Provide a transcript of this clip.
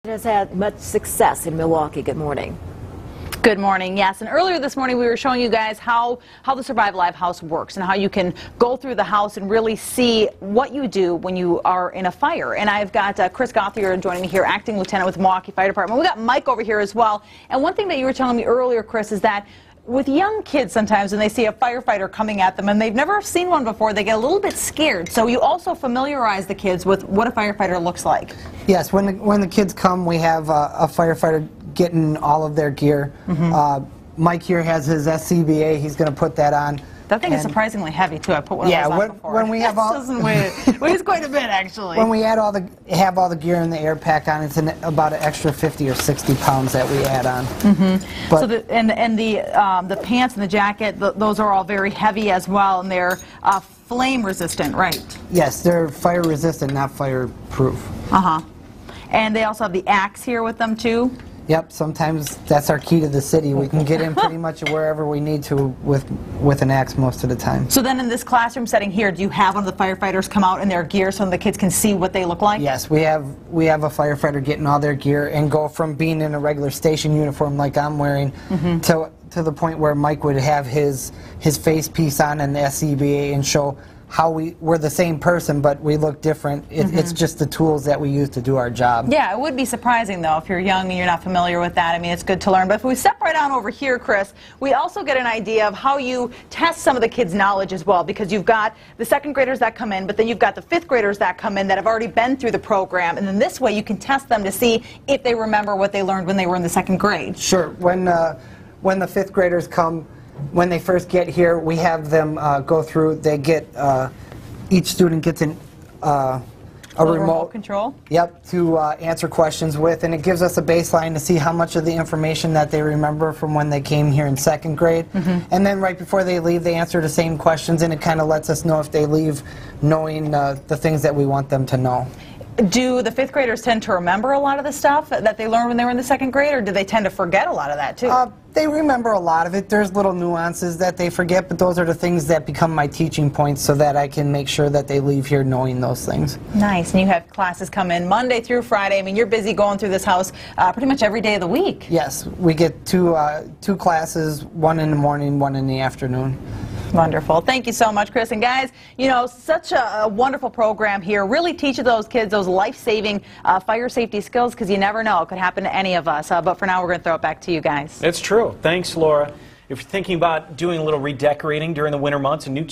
Has had much success in Milwaukee. Good morning. Good morning. Yes, and earlier this morning we were showing you guys how the Survive Live house works and how you can go through the house and really see what you do when you are in a fire. And I've got Chris Gothier joining me here, acting lieutenant with Milwaukee Fire Department. We got Mike over here as well. And one thing that you were telling me earlier, Chris, is that with young kids sometimes when they see a firefighter coming at them and they've never seen one before, they get a little bit scared. So you also familiarize the kids with what a firefighter looks like. Yes, when the kids come, we have a firefighter getting all of their gear. Mike here has his SCBA. He's going to put that on. That thing is surprisingly heavy too. I put one of those on before. When we have all, weighs quite a bit actually. When we have all the gear and the air pack on, it's about an extra 50 or 60 pounds that we add on. But so the pants and the jacket, those are all very heavy as well, and they're flame resistant, right? Yes, they're fire resistant, not fireproof. And they also have the axe here with them too. Yep, sometimes that's our key to the city. We can get in pretty much wherever we need to with an axe most of the time. So then in this classroom setting here, do you have one of the firefighters come out in their gear so the kids can see what they look like? Yes, we have a firefighter getting all their gear and go from being in a regular station uniform like I'm wearing to the point where Mike would have his face piece on and the SCBA and show how we're the same person, but we look different. It's just the tools that we use to do our job. Yeah, it would be surprising, though, if you're young and you're not familiar with that. I mean, it's good to learn. But if we step right on over here, Chris, we also get an idea of how you test some of the kids' knowledge as well, because you've got the second graders that come in, but then you've got the fifth graders that come in that have already been through the program, and then this way you can test them to see if they remember what they learned when they were in the second grade. Sure. When the fifth graders come, when they first get here, we have them go through. They get each student gets a remote control. Yep, to answer questions with, and it gives us a baseline to see how much of the information that they remember from when they came here in second grade. And then right before they leave, they answer the same questions, and it kind of lets us know if they leave knowing the things that we want them to know. Do the fifth graders tend to remember a lot of the stuff that they learned when they were in the second grade, or do they tend to forget a lot of that too? They remember a lot of it. There's little nuances that they forget, but those are the things that become my teaching points so that I can make sure that they leave here knowing those things. Nice. And you have classes come in Monday through Friday. I mean, you're busy going through this house pretty much every day of the week. Yes. We get two classes, one in the morning, one in the afternoon. Wonderful. Thank you so much, Chris. And guys, you know, such a wonderful program here. Really teaches those kids those life-saving fire safety skills, because you never know. It could happen to any of us. But for now, we're going to throw it back to you guys. It's true. Thanks, Laura. If you're thinking about doing a little redecorating during the winter months, a new